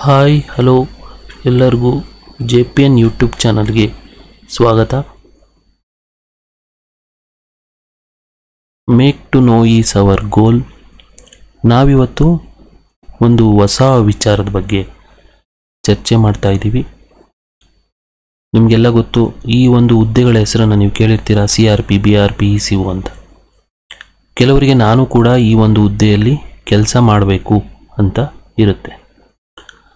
Hi hello ಎಲ್ಲರಿಗೂ JPN YouTube ಚಾನಲ್ಗೆ ಸ್ವಾಗತ. Make to know is our goal. ನಾವಿವತ್ತು ಒಂದು ಹೊಸ ವಿಚಾರದ ಬಗ್ಗೆ ಚರ್ಚೆ ಮಾಡ್ತಾ ಇದ್ದೀವಿ. ನಿಮಗೆಲ್ಲ ಗೊತ್ತು, ಈ ಒಂದು ಹುದ್ದೆಗಳ ಹೆಸರನ್ನು ನೀವು ಕೇಳಿರ್ತೀರಾ, CRP, BRP, ECO ಅಂತ. ಕೆಲವರಿಗೆ ನಾನು ಕೂಡ ಈ ಒಂದು ಹುದ್ದೆಯಲ್ಲಿ ಕೆಲಸ ಮಾಡಬೇಕು ಅಂತ ಇರುತ್ತೆ.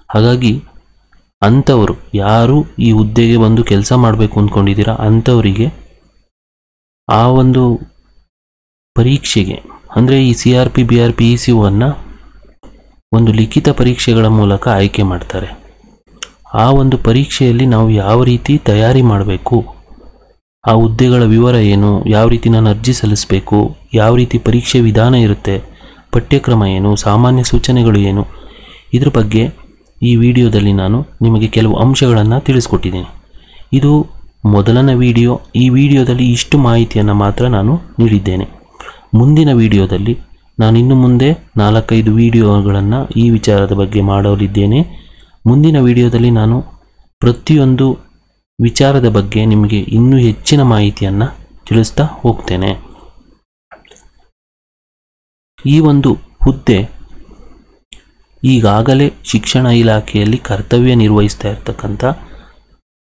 ಹಾಗಾಗಿ ಅಂಥವರು ಯಾರು ಈ ಹುದ್ದೆಗೆ ಬಂದು ಕೆಲಸ ಮಾಡಬೇಕು ಅಂದ್ಕೊಂಡಿದ್ದೀರಾ ಅಂಥವರಿಗೆ ಆ ಒಂದು ಪರೀಕ್ಷೆಗೆ, ಅಂದರೆ ಈ CRP, BRP, ECO ಅನ್ನು ಒಂದು ಲಿಖಿತ ಪರೀಕ್ಷೆಗಳ ಮೂಲಕ ಆಯ್ಕೆ ಮಾಡ್ತಾರೆ. ಆ ಒಂದು ಪರೀಕ್ಷೆಯಲ್ಲಿ ನಾವು ಯಾವ ರೀತಿ ತಯಾರಿ ಮಾಡಬೇಕು, ಆ ಹುದ್ದೆಗಳ ವಿವರ ಏನು, ಯಾವ ರೀತಿ ನಾನು ಅರ್ಜಿ ಸಲ್ಲಿಸಬೇಕು, ಯಾವ ರೀತಿ ಪರೀಕ್ಷೆ ವಿಧಾನ ಇರುತ್ತೆ, ಪಠ್ಯಕ್ರಮ ಏನು, ಸಾಮಾನ್ಯ ಸೂಚನೆಗಳು ಏನು, ಇದ್ರ ಬಗ್ಗೆ ಈ ವಿಡಿಯೋದಲ್ಲಿ ನಾನು ನಿಮಗೆ ಕೆಲವು ಅಂಶಗಳನ್ನು ತಿಳಿಸ್ಕೊಟ್ಟಿದ್ದೀನಿ. ಇದು ಮೊದಲನೇ ವಿಡಿಯೋ. ಈ ವಿಡಿಯೋದಲ್ಲಿ ಇಷ್ಟು ಮಾಹಿತಿಯನ್ನು ಮಾತ್ರ ನಾನು ನೀಡಿದ್ದೇನೆ. ಮುಂದಿನ ವಿಡಿಯೋದಲ್ಲಿ ನಾನು ಇನ್ನು ಮುಂದೆ 4-5 ವಿಡಿಯೋಗಳನ್ನು ಈ ವಿಚಾರದ ಬಗ್ಗೆ ಮಾಡಲಿದ್ದೇನೆ. ಮುಂದಿನ ವಿಡಿಯೋದಲ್ಲಿ ನಾನು ಪ್ರತಿಯೊಂದು ವಿಚಾರದ ಬಗ್ಗೆ ನಿಮಗೆ ಇನ್ನೂ ಹೆಚ್ಚಿನ ಮಾಹಿತಿಯನ್ನು ತಿಳಿಸ್ತಾ ಹೋಗ್ತೇನೆ. ಈ ಒಂದು ಹುದ್ದೆ ಈಗಾಗಲೇ ಶಿಕ್ಷಣ ಇಲಾಖೆಯಲ್ಲಿ ಕರ್ತವ್ಯ ನಿರ್ವಹಿಸ್ತಾ ಇರ್ತಕ್ಕಂಥ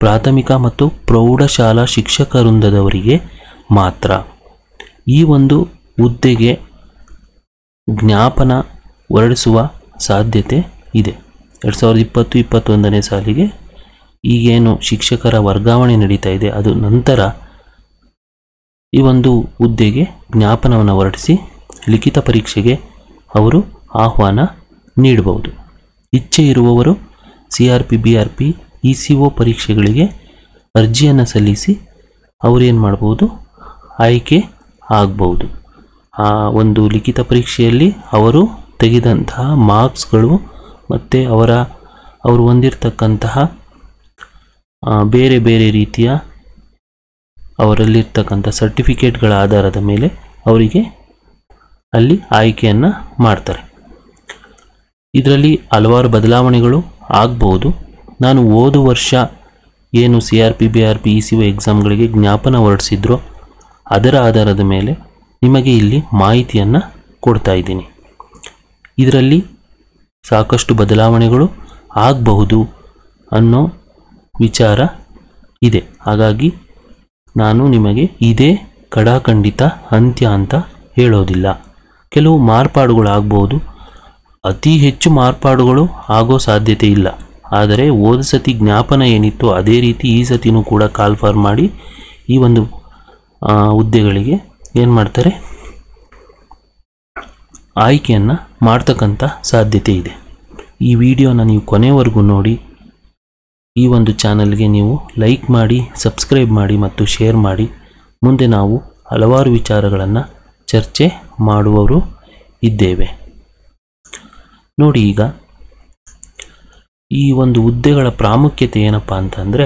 ಪ್ರಾಥಮಿಕ ಮತ್ತು ಪ್ರೌಢಶಾಲಾ ಶಿಕ್ಷಕ ವೃಂದದವರಿಗೆ ಮಾತ್ರ. ಈ ಒಂದು ಹುದ್ದೆಗೆ ಜ್ಞಾಪನ ಹೊರಡಿಸುವ ಸಾಧ್ಯತೆ ಇದೆ. 2020-21ನೇ ಸಾಲಿಗೆ ಈಗೇನು ಶಿಕ್ಷಕರ ವರ್ಗಾವಣೆ ನಡೀತಾ ಇದೆ, ಅದು ನಂತರ ಈ ಒಂದು ಹುದ್ದೆಗೆ ಜ್ಞಾಪನವನ್ನು ಹೊರಡಿಸಿ ಲಿಖಿತ ಪರೀಕ್ಷೆಗೆ ಅವರು ಆಹ್ವಾನ ನೀಡಬಹುದು. ಇಚ್ಛೆ ಇರುವವರು CRP, BRP, ECO ಪರೀಕ್ಷೆಗಳಿಗೆ ಅರ್ಜಿಯನ್ನು ಸಲ್ಲಿಸಿ ಅವರೇನು ಮಾಡ್ಬೋದು, ಆಯ್ಕೆ ಆಗಬಹುದು. ಆ ಒಂದು ಲಿಖಿತ ಪರೀಕ್ಷೆಯಲ್ಲಿ ಅವರು ತೆಗೆದಂತಹ ಮಾರ್ಕ್ಸ್ಗಳು ಮತ್ತು ಅವರು ಹೊಂದಿರತಕ್ಕಂತಹ ಬೇರೆ ಬೇರೆ ರೀತಿಯ ಅವರಲ್ಲಿರ್ತಕ್ಕಂಥ ಸರ್ಟಿಫಿಕೇಟ್ಗಳ ಆಧಾರದ ಮೇಲೆ ಅವರಿಗೆ ಅಲ್ಲಿ ಆಯ್ಕೆಯನ್ನು ಮಾಡ್ತಾರೆ. ಇದರಲ್ಲಿ ಹಲವಾರು ಬದಲಾವಣೆಗಳು ಆಗಬಹುದು. ನಾನು ಹೋದ ವರ್ಷ ಏನು CRP, BRP, ECO ಎಕ್ಸಾಮ್ಗಳಿಗೆ ಜ್ಞಾಪನ ಹೊರಡಿಸಿದ್ರೋ ಅದರ ಆಧಾರದ ಮೇಲೆ ನಿಮಗೆ ಇಲ್ಲಿ ಮಾಹಿತಿಯನ್ನು ಕೊಡ್ತಾ ಇದ್ದೀನಿ. ಇದರಲ್ಲಿ ಸಾಕಷ್ಟು ಬದಲಾವಣೆಗಳು ಆಗಬಹುದು ಅನ್ನೋ ವಿಚಾರ ಇದೆ. ಹಾಗಾಗಿ ನಾನು ನಿಮಗೆ ಇದೇ ಕಡಾಖಂಡಿತ ಅಂತ್ಯ ಅಂತ ಹೇಳೋದಿಲ್ಲ. ಕೆಲವು ಮಾರ್ಪಾಡುಗಳು ಆಗ್ಬೋದು, ಅತಿ ಹೆಚ್ಚು ಮಾರ್ಪಾಡುಗಳು ಆಗೋ ಸಾಧ್ಯತೆ ಇಲ್ಲ. ಆದರೆ ಹೋದ ಸತಿ ಜ್ಞಾಪನ ಏನಿತ್ತು ಅದೇ ರೀತಿ ಈ ಸತಿನೂ ಕೂಡ ಕಾಲ್ಫಾರ್ ಮಾಡಿ ಈ ಒಂದು ಹುದ್ದೆಗಳಿಗೆ ಏನು ಮಾಡ್ತಾರೆ, ಆಯ್ಕೆಯನ್ನು ಮಾಡ್ತಕ್ಕಂಥ ಸಾಧ್ಯತೆ ಇದೆ. ಈ ವಿಡಿಯೋನ ನೀವು ಕೊನೆವರೆಗೂ ನೋಡಿ. ಈ ಒಂದು ಚಾನಲ್ಗೆ ನೀವು ಲೈಕ್ ಮಾಡಿ, ಸಬ್ಸ್ಕ್ರೈಬ್ ಮಾಡಿ ಮತ್ತು ಶೇರ್ ಮಾಡಿ. ಮುಂದೆ ನಾವು ಹಲವಾರು ವಿಚಾರಗಳನ್ನು ಚರ್ಚೆ ಮಾಡುವವರು ಇದ್ದೇವೆ. ನೋಡಿ, ಈಗ ಈ ಒಂದು ಹುದ್ದೆಗಳ ಪ್ರಾಮುಖ್ಯತೆ ಏನಪ್ಪ ಅಂತಂದರೆ,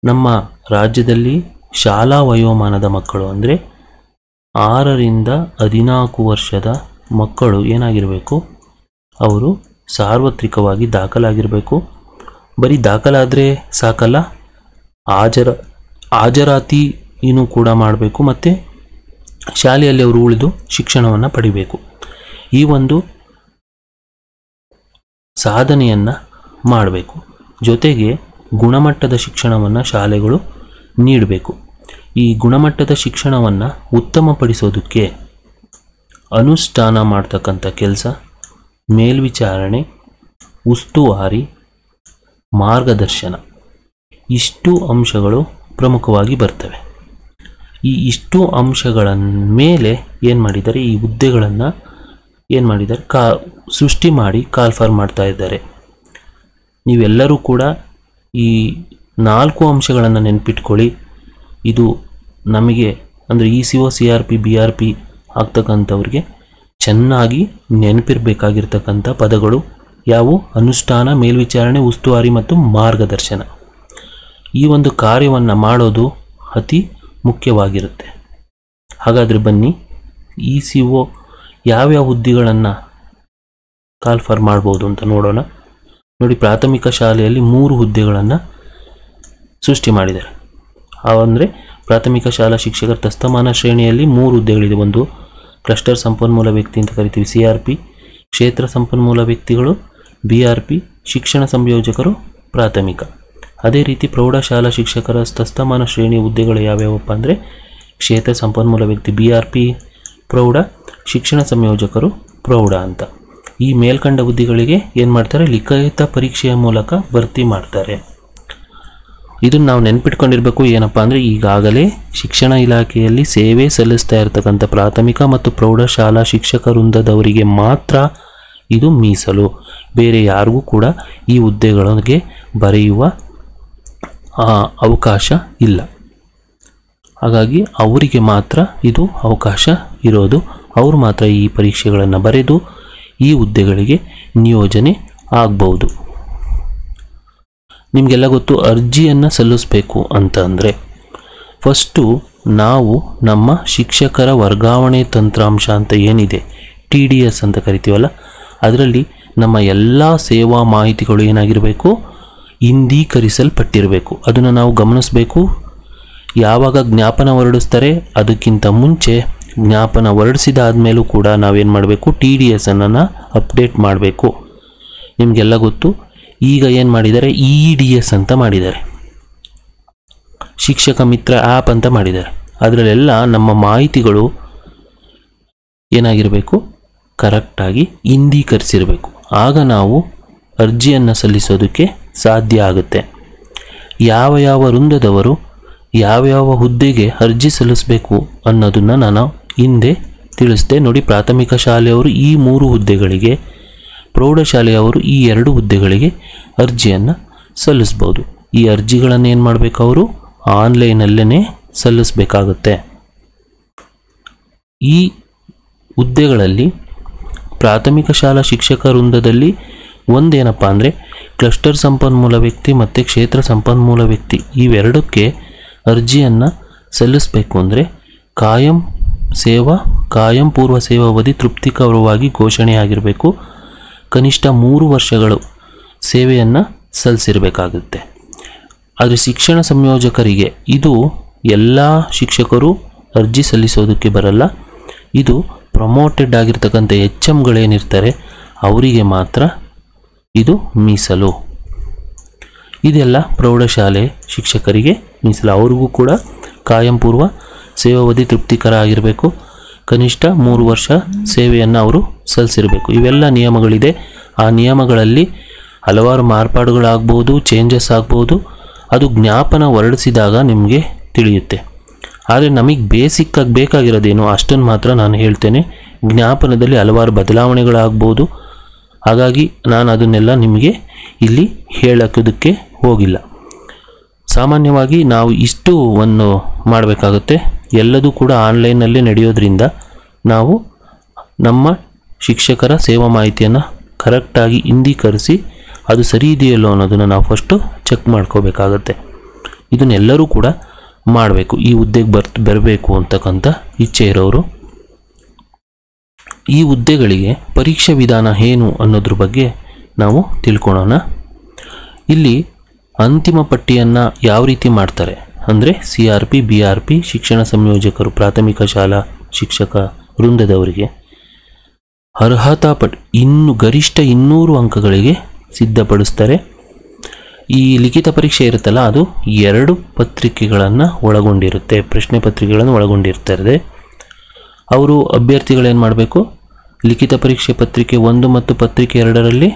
ನಮ್ಮ ರಾಜ್ಯದಲ್ಲಿ ಶಾಲಾ ವಯೋಮಾನದ ಮಕ್ಕಳು, ಅಂದರೆ 6ರಿಂದ 14 ವರ್ಷದ ಮಕ್ಕಳು ಏನಾಗಿರಬೇಕು, ಅವರು ಸಾರ್ವತ್ರಿಕವಾಗಿ ದಾಖಲಾಗಿರಬೇಕು. ಬರೀ ದಾಖಲಾದರೆ ಸಾಕಲ್ಲ, ಹಾಜರಾತಿನೂ ಕೂಡ ಮಾಡಬೇಕು ಮತ್ತು ಶಾಲೆಯಲ್ಲಿ ಅವರು ಉಳಿದು ಶಿಕ್ಷಣವನ್ನು ಪಡಿಬೇಕು. ಈ ಒಂದು ಸಾಧನೆಯನ್ನು ಮಾಡಬೇಕು. ಜೊತೆಗೆ ಗುಣಮಟ್ಟದ ಶಿಕ್ಷಣವನ್ನು ಶಾಲೆಗಳು ನೀಡಬೇಕು. ಈ ಗುಣಮಟ್ಟದ ಶಿಕ್ಷಣವನ್ನು ಉತ್ತಮಪಡಿಸೋದಕ್ಕೆ ಅನುಷ್ಠಾನ ಮಾಡ್ತಕ್ಕಂಥ ಕೆಲಸ, ಮೇಲ್ವಿಚಾರಣೆ, ಉಸ್ತುವಾರಿ, ಮಾರ್ಗದರ್ಶನ, ಇಷ್ಟು ಅಂಶಗಳು ಪ್ರಮುಖವಾಗಿ ಬರ್ತವೆ. ಈ ಇಷ್ಟು ಅಂಶಗಳ ಮೇಲೆ ಏನು ಮಾಡಿದ್ದಾರೆ, ಈ ಹುದ್ದೆಗಳನ್ನು ಏನು ಮಾಡಿದ್ದಾರೆ, ಸೃಷ್ಟಿ ಮಾಡಿ ಕಾಲ್ಫಾರ್ ಮಾಡ್ತಾ ಇದ್ದಾರೆ. ನೀವೆಲ್ಲರೂ ಕೂಡ ಈ 4 ಅಂಶಗಳನ್ನು ನೆನಪಿಟ್ಕೊಳ್ಳಿ. ಇದು ನಮಗೆ, ಅಂದರೆ ECO, CRP, BRP ಆಗ್ತಕ್ಕಂಥವ್ರಿಗೆ ಚೆನ್ನಾಗಿ ನೆನಪಿರಬೇಕಾಗಿರ್ತಕ್ಕಂಥ ಪದಗಳು ಯಾವುವು, ಅನುಷ್ಠಾನ, ಮೇಲ್ವಿಚಾರಣೆ, ಉಸ್ತುವಾರಿ ಮತ್ತು ಮಾರ್ಗದರ್ಶನ. ಈ ಒಂದು ಕಾರ್ಯವನ್ನು ಮಾಡೋದು ಅತಿ ಮುಖ್ಯವಾಗಿರುತ್ತೆ. ಹಾಗಾದರೆ ಬನ್ನಿ, ECO ಯಾವ್ಯಾವ ಹುದ್ದೆಗಳನ್ನು ಕಾಲ್ಫಾರ್ ಮಾಡ್ಬೋದು ಅಂತ ನೋಡೋಣ. ನೋಡಿ, ಪ್ರಾಥಮಿಕ ಶಾಲೆಯಲ್ಲಿ 3 ಹುದ್ದೆಗಳನ್ನು ಸೃಷ್ಟಿ ಮಾಡಿದ್ದಾರೆ. ಅಂದರೆ ಪ್ರಾಥಮಿಕ ಶಾಲಾ ಶಿಕ್ಷಕರ ತಸ್ತಮಾನ ಶ್ರೇಣಿಯಲ್ಲಿ 3 ಹುದ್ದೆಗಳಿದೆ. ಒಂದು ಕ್ಲಸ್ಟರ್ ಸಂಪನ್ಮೂಲ ವ್ಯಕ್ತಿ ಅಂತ ಕರಿತೀವಿ CRP, ಕ್ಷೇತ್ರ ಸಂಪನ್ಮೂಲ ವ್ಯಕ್ತಿಗಳು BRP, ಶಿಕ್ಷಣ ಸಂಯೋಜಕರು ಪ್ರಾಥಮಿಕ. ಅದೇ ರೀತಿ ಪ್ರೌಢಶಾಲಾ ಶಿಕ್ಷಕರ ತಸ್ತಮಾನ ಶ್ರೇಣಿ ಹುದ್ದೆಗಳು ಯಾವ್ಯಾವಪ್ಪ ಅಂದರೆ ಕ್ಷೇತ್ರ ಸಂಪನ್ಮೂಲ ವ್ಯಕ್ತಿ BRP ಪ್ರೌಢ, ಶಿಕ್ಷಣ ಸಂಯೋಜಕರು ಪ್ರೌಢ ಅಂತ. ಈ ಮೇಲ್ಕಂಡ ಹುದ್ದೆಗಳಿಗೆ ಏನು ಮಾಡ್ತಾರೆ, ಲಿಖಿತ ಪರೀಕ್ಷೆಯ ಮೂಲಕ ಭರ್ತಿ ಮಾಡ್ತಾರೆ. ಇದನ್ನು ನಾವು ನೆನ್ಪಿಟ್ಕೊಂಡಿರ್ಬೇಕು. ಏನಪ್ಪ ಅಂದರೆ ಈಗಾಗಲೇ ಶಿಕ್ಷಣ ಇಲಾಖೆಯಲ್ಲಿ ಸೇವೆ ಸಲ್ಲಿಸ್ತಾ ಇರತಕ್ಕಂಥ ಪ್ರಾಥಮಿಕ ಮತ್ತು ಪ್ರೌಢಶಾಲಾ ಶಿಕ್ಷಕ ವೃಂದದವರಿಗೆ ಮಾತ್ರ ಇದು ಮೀಸಲು. ಬೇರೆ ಯಾರಿಗೂ ಕೂಡ ಈ ಹುದ್ದೆಗಳಿಗೆ ಬರೆಯುವ ಅವಕಾಶ ಇಲ್ಲ. ಹಾಗಾಗಿ ಅವರಿಗೆ ಮಾತ್ರ ಇದು ಅವಕಾಶ ಇರೋದು. ಅವರು ಮಾತ್ರ ಈ ಪರೀಕ್ಷೆಗಳನ್ನು ಬರೆದು ಈ ಹುದ್ದೆಗಳಿಗೆ ನಿಯೋಜನೆ ಆಗ್ಬೋದು. ನಿಮಗೆಲ್ಲ ಗೊತ್ತು, ಅರ್ಜಿಯನ್ನು ಸಲ್ಲಿಸಬೇಕು ಅಂತಂದರೆ ಫಸ್ಟು ನಾವು ನಮ್ಮ ಶಿಕ್ಷಕರ ವರ್ಗಾವಣೆ ತಂತ್ರಾಂಶ ಅಂತ ಏನಿದೆ TDS ಅಂತ ಕರಿತೀವಲ್ಲ, ಅದರಲ್ಲಿ ನಮ್ಮ ಎಲ್ಲ ಸೇವಾ ಮಾಹಿತಿಗಳು ಏನಾಗಿರಬೇಕು, ಹಿಂದೀಕರಿಸಲ್ಪಟ್ಟಿರಬೇಕು. ಅದನ್ನು ನಾವು ಗಮನಿಸಬೇಕು. ಯಾವಾಗ ಜ್ಞಾಪನ ಹೊರಡಿಸ್ತಾರೆ ಅದಕ್ಕಿಂತ ಮುಂಚೆ ಜ್ಞಾಪನ ಹೊರಡಿಸಿದಾದ್ಮೇಲೂ ಕೂಡ ನಾವೇನು ಮಾಡಬೇಕು, TDS ಅನ್ನು ಅಪ್ಡೇಟ್ ಮಾಡಬೇಕು. ನಿಮಗೆಲ್ಲ ಗೊತ್ತು, ಈಗ ಏನು ಮಾಡಿದ್ದಾರೆ, EDS ಅಂತ ಮಾಡಿದ್ದಾರೆ, ಶಿಕ್ಷಕ ಮಿತ್ರ ಆ್ಯಪ್ ಅಂತ ಮಾಡಿದ್ದಾರೆ. ಅದರಲ್ಲೆಲ್ಲ ನಮ್ಮ ಮಾಹಿತಿಗಳು ಏನಾಗಿರಬೇಕು, ಕರೆಕ್ಟಾಗಿ ಹಿಂದೀಕರಿಸಿರಬೇಕು. ಆಗ ನಾವು ಅರ್ಜಿಯನ್ನು ಸಲ್ಲಿಸೋದಕ್ಕೆ ಸಾಧ್ಯ ಆಗುತ್ತೆ. ಯಾವ ವೃಂದದವರು ಯಾವ್ಯಾವ ಹುದ್ದೆಗೆ ಅರ್ಜಿ ಸಲ್ಲಿಸಬೇಕು ಅನ್ನೋದನ್ನು ನಾನು ಹಿಂದೆ ತಿಳಿಸ್ದೆ. ನೋಡಿ, ಪ್ರಾಥಮಿಕ ಶಾಲೆಯವರು ಈ 3 ಹುದ್ದೆಗಳಿಗೆ, ಪ್ರೌಢಶಾಲೆಯವರು ಈ 2 ಹುದ್ದೆಗಳಿಗೆ ಅರ್ಜಿಯನ್ನು ಸಲ್ಲಿಸ್ಬೋದು. ಈ ಅರ್ಜಿಗಳನ್ನು ಏನು ಮಾಡಬೇಕು, ಅವರು ಆನ್ಲೈನಲ್ಲೇ ಸಲ್ಲಿಸಬೇಕಾಗುತ್ತೆ. ಈ ಹುದ್ದೆಗಳಲ್ಲಿ ಪ್ರಾಥಮಿಕ ಶಾಲಾ ಶಿಕ್ಷಕ ವೃಂದದಲ್ಲಿ ಒಂದೇನಪ್ಪ ಅಂದರೆ ಕ್ಲಸ್ಟರ್ ಸಂಪನ್ಮೂಲ ವ್ಯಕ್ತಿ ಮತ್ತು ಕ್ಷೇತ್ರ ಸಂಪನ್ಮೂಲ ವ್ಯಕ್ತಿ ಇವೆರಡಕ್ಕೆ ಅರ್ಜಿಯನ್ನು ಸಲ್ಲಿಸಬೇಕು ಅಂದರೆ ಕಾಯಂ ಪೂರ್ವ ಸೇವಾವಧಿ ತೃಪ್ತಿಕರವಾಗಿ ಘೋಷಣೆಯಾಗಿರಬೇಕು. ಕನಿಷ್ಠ 3 ವರ್ಷಗಳು ಸೇವೆಯನ್ನು ಸಲ್ಲಿಸಿರಬೇಕಾಗುತ್ತೆ. ಆದರೆ ಶಿಕ್ಷಣ ಸಂಯೋಜಕರಿಗೆ ಇದು ಎಲ್ಲ ಶಿಕ್ಷಕರು ಅರ್ಜಿ ಸಲ್ಲಿಸೋದಕ್ಕೆ ಬರಲ್ಲ. ಇದು ಪ್ರಮೋಟೆಡ್ ಆಗಿರ್ತಕ್ಕಂಥ HMಗಳೇನಿರ್ತಾರೆ ಅವರಿಗೆ ಮಾತ್ರ ಇದು ಮೀಸಲು. ಇದೆಲ್ಲ ಪ್ರೌಢಶಾಲೆ ಶಿಕ್ಷಕರಿಗೆ ಮೀಸಲು. ಅವ್ರಿಗೂ ಕೂಡ ಕಾಯಂ ಪೂರ್ವ ಸೇವಾವಧಿ ತೃಪ್ತಿಕರ ಆಗಿರಬೇಕು. ಕನಿಷ್ಠ 3 ವರ್ಷ ಸೇವೆಯನ್ನು ಅವರು ಸಲ್ಲಿಸಿರಬೇಕು. ಇವೆಲ್ಲ ನಿಯಮಗಳಿದೆ. ಆ ನಿಯಮಗಳಲ್ಲಿ ಹಲವಾರು ಮಾರ್ಪಾಡುಗಳಾಗ್ಬೋದು, ಚೇಂಜಸ್ ಆಗ್ಬೋದು. ಅದು ಜ್ಞಾಪನ ಹೊರಡಿಸಿದಾಗ ನಿಮಗೆ ತಿಳಿಯುತ್ತೆ. ಆದರೆ ನಮಗೆ ಬೇಸಿಕ್ಕಾಗಿ ಬೇಕಾಗಿರೋದೇನು ಅಷ್ಟನ್ನು ಮಾತ್ರ ನಾನು ಹೇಳ್ತೇನೆ. ಜ್ಞಾಪನದಲ್ಲಿ ಹಲವಾರು ಬದಲಾವಣೆಗಳಾಗ್ಬೋದು. ಹಾಗಾಗಿ ನಾನು ಅದನ್ನೆಲ್ಲ ನಿಮಗೆ ಇಲ್ಲಿ ಹೇಳೋದಕ್ಕೆ ಹೋಗಿಲ್ಲ. ಸಾಮಾನ್ಯವಾಗಿ ನಾವು ಇಷ್ಟುವನ್ನು ಮಾಡಬೇಕಾಗುತ್ತೆ. ಎಲ್ಲದೂ ಕೂಡ ಆನ್ಲೈನಲ್ಲೇ ನಡೆಯೋದ್ರಿಂದ ನಾವು ನಮ್ಮ ಶಿಕ್ಷಕರ ಸೇವಾ ಮಾಹಿತಿಯನ್ನು ಕರೆಕ್ಟಾಗಿ ಹಿಂದೀಕರಿಸಿ ಅದು ಸರಿ ಇದೆಯಲ್ಲೋ ಅನ್ನೋದನ್ನು ನಾವು ಫಸ್ಟು ಚೆಕ್ ಮಾಡ್ಕೋಬೇಕಾಗತ್ತೆ. ಇದನ್ನೆಲ್ಲರೂ ಕೂಡ ಮಾಡಬೇಕು. ಈ ಹುದ್ದೆಗೆ ಬರಬೇಕು ಅಂತಕ್ಕಂಥ ಇಚ್ಛೆ ಇರೋರು. ಈ ಹುದ್ದೆಗಳಿಗೆ ಪರೀಕ್ಷಾ ವಿಧಾನ ಏನು ಅನ್ನೋದ್ರ ಬಗ್ಗೆ ನಾವು ತಿಳ್ಕೊಳ್ಳೋಣ. ಇಲ್ಲಿ ಅಂತಿಮ ಪಟ್ಟಿಯನ್ನು ಯಾವ ರೀತಿ ಮಾಡ್ತಾರೆ ಅಂದರೆ CRP, BRP ಶಿಕ್ಷಣ ಸಂಯೋಜಕರು ಪ್ರಾಥಮಿಕ ಶಾಲಾ ಶಿಕ್ಷಕ ವೃಂದದವರಿಗೆ ಅರ್ಹತಾ ಪಟ್ಟಿ ಗರಿಷ್ಠ 200 ಅಂಕಗಳಿಗೆ ಸಿದ್ಧಪಡಿಸ್ತಾರೆ. ಈ ಲಿಖಿತ ಪರೀಕ್ಷೆ ಇರುತ್ತಲ್ಲ, ಅದು 2 ಪತ್ರಿಕೆಗಳನ್ನು ಒಳಗೊಂಡಿರುತ್ತೆ, ಪ್ರಶ್ನೆ ಪತ್ರಿಕೆಗಳನ್ನು ಒಳಗೊಂಡಿರ್ತಾರೆ. ಅವರು ಅಭ್ಯರ್ಥಿಗಳೇನು ಮಾಡಬೇಕು, ಲಿಖಿತ ಪರೀಕ್ಷೆ ಪತ್ರಿಕೆ 1 ಮತ್ತು ಪತ್ರಿಕೆ 2ರಲ್ಲಿ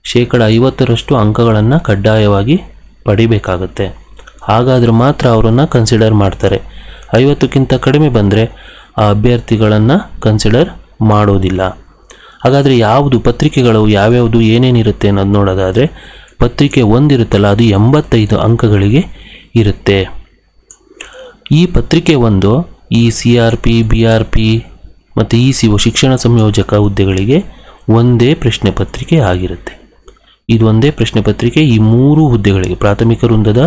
50% ಅಂಕಗಳನ್ನು ಕಡ್ಡಾಯವಾಗಿ ಪಡಿಬೇಕಾಗತ್ತೆ. ಹಾಗಾದರೆ ಮಾತ್ರ ಅವರನ್ನು ಕನ್ಸಿಡರ್ ಮಾಡ್ತಾರೆ. 50ಕ್ಕಿಂತ ಕಡಿಮೆ ಬಂದರೆ ಆ ಅಭ್ಯರ್ಥಿಗಳನ್ನು ಕನ್ಸಿಡರ್ ಮಾಡೋದಿಲ್ಲ. ಹಾಗಾದರೆ ಯಾವುದು ಪತ್ರಿಕೆಗಳು ಯಾವ್ಯಾವುದು ಏನೇನಿರುತ್ತೆ ಅನ್ನೋದು ನೋಡೋದಾದರೆ, ಪತ್ರಿಕೆ 1 ಇರುತ್ತಲ್ಲ, ಅದು 85 ಅಂಕಗಳಿಗೆ ಇರುತ್ತೆ. ಈ ಪತ್ರಿಕೆ 1 ಈ CRP, BRP ಮತ್ತು ECO ಶಿಕ್ಷಣ ಸಂಯೋಜಕ ಹುದ್ದೆಗಳಿಗೆ ಒಂದೇ ಪ್ರಶ್ನೆ ಪತ್ರಿಕೆ ಆಗಿರುತ್ತೆ. ಇದು ಒಂದೇ ಪ್ರಶ್ನೆ ಪತ್ರಿಕೆ ಈ 3 ಹುದ್ದೆಗಳಿಗೆ, ಪ್ರಾಥಮಿಕ ವೃಂದದ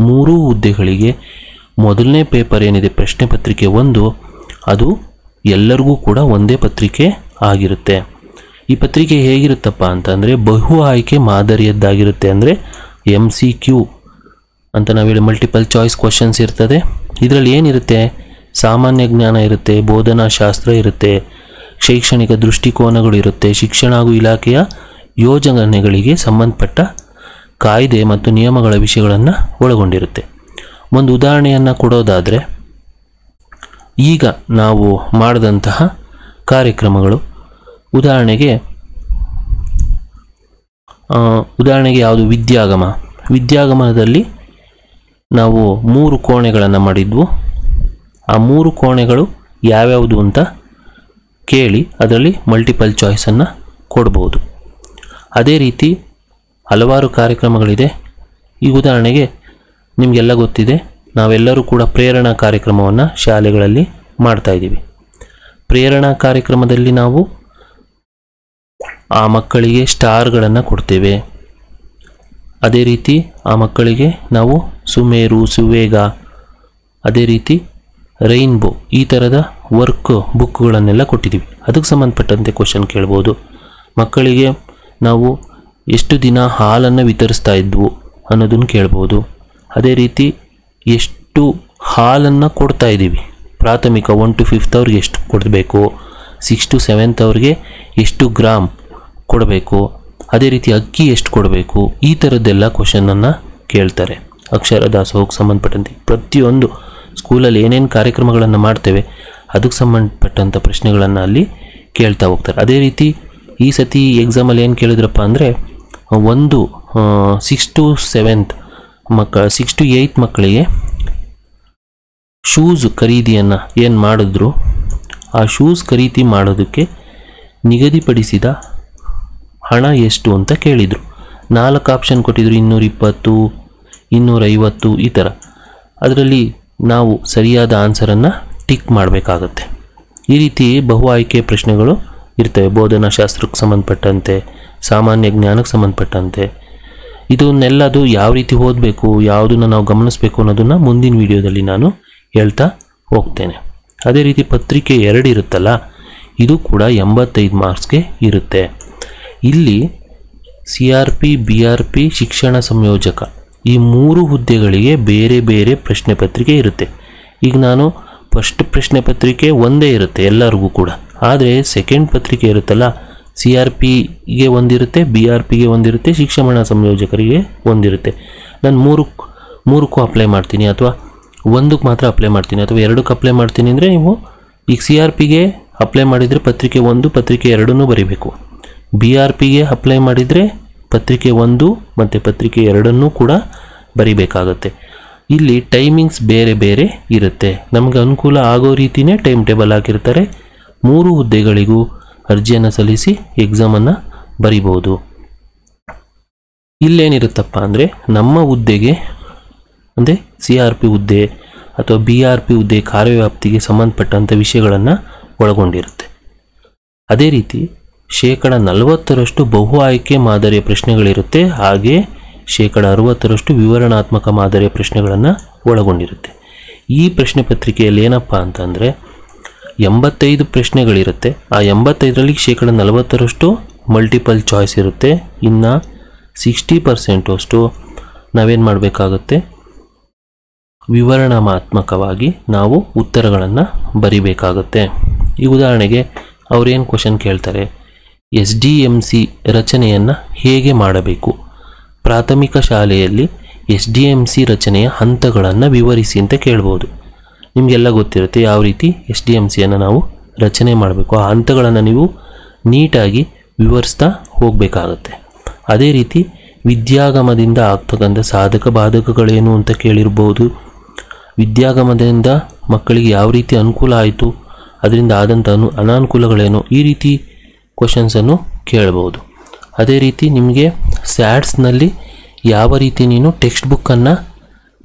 3 ಹುದ್ದೆಗಳಿಗೆ ಮೊದಲನೇ ಪೇಪರ್ ಏನಿದೆ ಪ್ರಶ್ನೆ ಪತ್ರಿಕೆ 1, ಅದು ಎಲ್ಲರಿಗೂ ಕೂಡ ಒಂದೇ ಪತ್ರಿಕೆ ಆಗಿರುತ್ತೆ. ಈ ಪತ್ರಿಕೆ ಹೇಗಿರುತ್ತಪ್ಪ ಅಂತಂದರೆ ಬಹು ಆಯ್ಕೆ ಮಾದರಿಯದ್ದಾಗಿರುತ್ತೆ. ಅಂದರೆ MCQ ಅಂತ ನಾವು ಹೇಳಿ ಮಲ್ಟಿಪಲ್ ಚಾಯ್ಸ್ ಕ್ವಶನ್ಸ್ ಇರ್ತದೆ. ಇದರಲ್ಲಿ ಏನಿರುತ್ತೆ, ಸಾಮಾನ್ಯ ಜ್ಞಾನ ಇರುತ್ತೆ, ಬೋಧನಾ ಶಾಸ್ತ್ರ ಇರುತ್ತೆ, ಶೈಕ್ಷಣಿಕ ದೃಷ್ಟಿಕೋನಗಳು ಇರುತ್ತೆ, ಶಿಕ್ಷಣ ಹಾಗೂ ಇಲಾಖೆಯ ಯೋಜನೆಗಳಿಗೆ ಸಂಬಂಧಪಟ್ಟ ಕಾಯ್ದೆ ಮತ್ತು ನಿಯಮಗಳ ವಿಷಯಗಳನ್ನು ಒಳಗೊಂಡಿರುತ್ತೆ. ಒಂದು ಉದಾಹರಣೆಯನ್ನು ಕೊಡೋದಾದರೆ, ಈಗ ನಾವು ಮಾಡಿದಂತಹ ಕಾರ್ಯಕ್ರಮಗಳು, ಉದಾಹರಣೆಗೆ ಯಾವುದು, ವಿದ್ಯಾಗಮನದಲ್ಲಿ ನಾವು 3 ಕೋಣೆಗಳನ್ನು ಮಾಡಿದ್ವು. ಆ 3 ಕೋಣೆಗಳು ಯಾವ್ಯಾವುದು ಅಂತ ಕೇಳಿ ಅದರಲ್ಲಿ ಮಲ್ಟಿಪಲ್ ಚಾಯ್ಸನ್ನು ಕೊಡ್ಬೋದು. ಅದೇ ರೀತಿ ಹಲವಾರು ಕಾರ್ಯಕ್ರಮಗಳಿದೆ. ಈ ಉದಾಹರಣೆಗೆ ನಿಮಗೆಲ್ಲ ಗೊತ್ತಿದೆ, ನಾವೆಲ್ಲರೂ ಕೂಡ ಪ್ರೇರಣಾ ಕಾರ್ಯಕ್ರಮವನ್ನು ಶಾಲೆಗಳಲ್ಲಿ ಮಾಡ್ತಾಯಿದ್ದೀವಿ. ಪ್ರೇರಣಾ ಕಾರ್ಯಕ್ರಮದಲ್ಲಿ ನಾವು ಆ ಮಕ್ಕಳಿಗೆ ಸ್ಟಾರ್ಗಳನ್ನು ಕೊಡ್ತೇವೆ. ಅದೇ ರೀತಿ ಆ ಮಕ್ಕಳಿಗೆ ನಾವು ಸುಮೇರು, ಸುವೇಗ, ಅದೇ ರೀತಿ ರೈನ್ಬೋ ಈ ಥರದ ವರ್ಕ್ ಬುಕ್ಗಳನ್ನೆಲ್ಲ ಕೊಟ್ಟಿದ್ದೀವಿ. ಅದಕ್ಕೆ ಸಂಬಂಧಪಟ್ಟಂತೆ ಕ್ವಶನ್ ಕೇಳ್ಬೋದು. ಮಕ್ಕಳಿಗೆ ನಾವು ಎಷ್ಟು ದಿನ ಹಾಲನ್ನು ವಿತರಿಸ್ತಾ ಇದ್ವು ಅನ್ನೋದನ್ನು ಕೇಳ್ಬೋದು. ಅದೇ ರೀತಿ ಎಷ್ಟು ಹಾಲನ್ನು ಕೊಡ್ತಾ ಇದ್ದೀವಿ, ಪ್ರಾಥಮಿಕ 1 to 5th ಅವ್ರಿಗೆ ಎಷ್ಟು ಕೊಡಬೇಕು, 6 to 7th ಅವ್ರಿಗೆ ಎಷ್ಟು ಗ್ರಾಮ್ ಕೊಡಬೇಕು, ಅದೇ ರೀತಿ ಅಕ್ಕಿ ಎಷ್ಟು ಕೊಡಬೇಕು, ಈ ಥರದ್ದೆಲ್ಲ ಕ್ವಶನನ್ನು ಕೇಳ್ತಾರೆ. ಅಕ್ಷರ ದಾಸೋಹಕ್ಕೆ ಸಂಬಂಧಪಟ್ಟಂತೆ ಪ್ರತಿಯೊಂದು ಸ್ಕೂಲಲ್ಲಿ ಏನೇನು ಕಾರ್ಯಕ್ರಮಗಳನ್ನು ಮಾಡ್ತೇವೆ ಅದಕ್ಕೆ ಸಂಬಂಧಪಟ್ಟಂಥ ಪ್ರಶ್ನೆಗಳನ್ನು ಅಲ್ಲಿ ಕೇಳ್ತಾ ಹೋಗ್ತಾರೆ. ಅದೇ ರೀತಿ ಈ ಸತಿ ಎಕ್ಸಾಮಲ್ಲಿ ಏನು ಕೇಳಿದ್ರಪ್ಪ ಅಂದರೆ, 6 to 7th 6 to 8 ಮಕ್ಕಳಿಗೆ ಶೂಸ್ ಖರೀದಿಯನ್ನು ಏನು ಮಾಡಿದ್ರು, ಆ ಶೂಸ್ ಖರೀದಿ ಮಾಡೋದಕ್ಕೆ ನಿಗದಿಪಡಿಸಿದ ಹಣ ಎಷ್ಟು ಅಂತ ಕೇಳಿದರು. 4 ಆಪ್ಷನ್ ಕೊಟ್ಟಿದ್ರು, 220, 250 ಈ ಥರ. ಅದರಲ್ಲಿ ನಾವು ಸರಿಯಾದ ಆನ್ಸರನ್ನು ಟಿಕ್ ಮಾಡಬೇಕಾಗತ್ತೆ. ಈ ರೀತಿ ಬಹು ಆಯ್ಕೆ ಪ್ರಶ್ನೆಗಳು ಇರ್ತವೆ. ಬೋಧನಾ ಶಾಸ್ತ್ರಕ್ಕೆ ಸಂಬಂಧಪಟ್ಟಂತೆ, ಸಾಮಾನ್ಯ ಜ್ಞಾನಕ್ಕೆ ಸಂಬಂಧಪಟ್ಟಂತೆ. ಇದನ್ನೆಲ್ಲದು ಯಾವ ರೀತಿ ಓದಬೇಕು, ಯಾವುದನ್ನು ನಾವು ಗಮನಿಸಬೇಕು ಅನ್ನೋದನ್ನು ಮುಂದಿನ ವಿಡಿಯೋದಲ್ಲಿ ನಾನು ಹೇಳ್ತಾ ಹೋಗ್ತೇನೆ. ಅದೇ ರೀತಿ ಪತ್ರಿಕೆ 2 ಇರುತ್ತಲ್ಲ, ಇದು ಕೂಡ 85 ಮಾರ್ಕ್ಸ್ಗೆ ಇರುತ್ತೆ. ಇಲ್ಲಿ CRP, BRP, ಶಿಕ್ಷಣ ಸಂಯೋಜಕ ಈ 3 ಹುದ್ದೆಗಳಿಗೆ ಬೇರೆ ಬೇರೆ ಪ್ರಶ್ನೆ ಪತ್ರಿಕೆ ಇರುತ್ತೆ. ಈಗ ನಾನು ಫಸ್ಟ್ ಪ್ರಶ್ನೆ ಪತ್ರಿಕೆ ಒಂದೇ ಇರುತ್ತೆ ಎಲ್ಲರಿಗೂ ಕೂಡ. ಆದರೆ ಸೆಕೆಂಡ್ ಪತ್ರಿಕೆ ಇರುತ್ತಲ್ಲ, CRPಗೆ ಒಂದಿರುತ್ತೆ, BRPಗೆ ಒಂದಿರುತ್ತೆ, ಶಿಕ್ಷಣ ಸಂಯೋಜಕರಿಗೆ ಒಂದಿರುತ್ತೆ. ನಾನು ಮೂರಕ್ಕೂ ಅಪ್ಲೈ ಮಾಡ್ತೀನಿ, ಅಥವಾ ಒಂದಕ್ಕೆ ಮಾತ್ರ ಅಪ್ಲೈ ಮಾಡ್ತೀನಿ, ಅಥವಾ 2ಕ್ಕೆ ಅಪ್ಲೈ ಮಾಡ್ತೀನಿ ಅಂದರೆ ನೀವು ಈಗ CRPಗೆ ಅಪ್ಲೈ ಮಾಡಿದರೆ ಪತ್ರಿಕೆ 1, ಪತ್ರಿಕೆ 2 ಬರೀಬೇಕು. BRPಗೆ ಅಪ್ಲೈ ಮಾಡಿದರೆ ಪತ್ರಿಕೆ 1 ಮತ್ತು ಪತ್ರಿಕೆ 2 ಕೂಡ ಬರೀಬೇಕಾಗತ್ತೆ. ಇಲ್ಲಿ ಟೈಮಿಂಗ್ಸ್ ಬೇರೆ ಬೇರೆ ಇರುತ್ತೆ. ನಮಗೆ ಅನುಕೂಲ ಆಗೋ ರೀತಿಯೇ ಟೈಮ್ ಟೇಬಲ್ ಹಾಕಿರ್ತಾರೆ. 3 ಹುದ್ದೆಗಳಿಗೂ ಅರ್ಜಿಯನ್ನು ಸಲ್ಲಿಸಿ ಎಕ್ಸಾಮನ್ನು ಬರಿಬೋದು. ಇಲ್ಲೇನಿರುತ್ತಪ್ಪ ಅಂದರೆ, ನಮ್ಮ ಹುದ್ದೆಗೆ ಅಂದರೆ CRP ಹುದ್ದೆ ಅಥವಾ BRP ಹುದ್ದೆ ಕಾರ್ಯವ್ಯಾಪ್ತಿಗೆ ಸಂಬಂಧಪಟ್ಟಂಥ ವಿಷಯಗಳನ್ನು ಒಳಗೊಂಡಿರುತ್ತೆ. ಅದೇ ರೀತಿ 40% ಬಹು ಆಯ್ಕೆ ಮಾದರಿಯ ಪ್ರಶ್ನೆಗಳಿರುತ್ತೆ. ಹಾಗೆ 60% ವಿವರಣಾತ್ಮಕ ಮಾದರಿಯ ಪ್ರಶ್ನೆಗಳನ್ನು ಒಳಗೊಂಡಿರುತ್ತೆ. ಈ ಪ್ರಶ್ನೆ ಪತ್ರಿಕೆಯಲ್ಲಿ ಏನಪ್ಪ ಅಂತಂದರೆ 85 ಪ್ರಶ್ನೆಗಳಿರುತ್ತೆ. ಆ 85ರಲ್ಲಿ 40% ಮಲ್ಟಿಪಲ್ ಚಾಯ್ಸ್ ಇರುತ್ತೆ. ಇನ್ನು 60% ಅಷ್ಟು ನಾವೇನು ಮಾಡಬೇಕಾಗುತ್ತೆ, ವಿವರಣಾತ್ಮಕವಾಗಿ ನಾವು ಉತ್ತರಗಳನ್ನು ಬರಿಬೇಕಾಗುತ್ತೆ. ಈ ಉದಾಹರಣೆಗೆ ಅವರೇನು ಕ್ವಶನ್ ಕೇಳ್ತಾರೆ, SDMC ರಚನೆಯನ್ನು ಹೇಗೆ ಮಾಡಬೇಕು, ಪ್ರಾಥಮಿಕ ಶಾಲೆಯಲ್ಲಿ SDMC ರಚನೆಯ ಹಂತಗಳನ್ನು ವಿವರಿಸಿ ಅಂತ ಕೇಳ್ಬೋದು. ನಿಮಗೆಲ್ಲ ಗೊತ್ತಿರುತ್ತೆ ಯಾವ ರೀತಿ SDMCಯನ್ನು ನಾವು ರಚನೆ ಮಾಡಬೇಕು. ಆ ಹಂತಗಳನ್ನು ನೀವು ನೀಟಾಗಿ ವಿವರಿಸ್ತಾ ಹೋಗಬೇಕಾಗತ್ತೆ. ಅದೇ ರೀತಿ ವಿದ್ಯಾಗಮದಿಂದ ಆಗ್ತಕ್ಕಂಥ ಸಾಧಕ ಬಾಧಕಗಳೇನು ಅಂತ ಕೇಳಿರ್ಬೋದು. ವಿದ್ಯಾಗಮದಿಂದ ಮಕ್ಕಳಿಗೆ ಯಾವ ರೀತಿ ಅನುಕೂಲ ಆಯಿತು, ಅದರಿಂದ ಆದಂಥ ಅನಾನುಕೂಲಗಳೇನು, ಈ ರೀತಿ ಕ್ವಶನ್ಸನ್ನು ಕೇಳ್ಬೋದು. ಅದೇ ರೀತಿ ನಿಮಗೆ ಸ್ಯಾಟ್ಸ್ನಲ್ಲಿ ಯಾವ ರೀತಿ ನೀನು ಟೆಕ್ಸ್ಟ್ ಬುಕ್ಕನ್ನು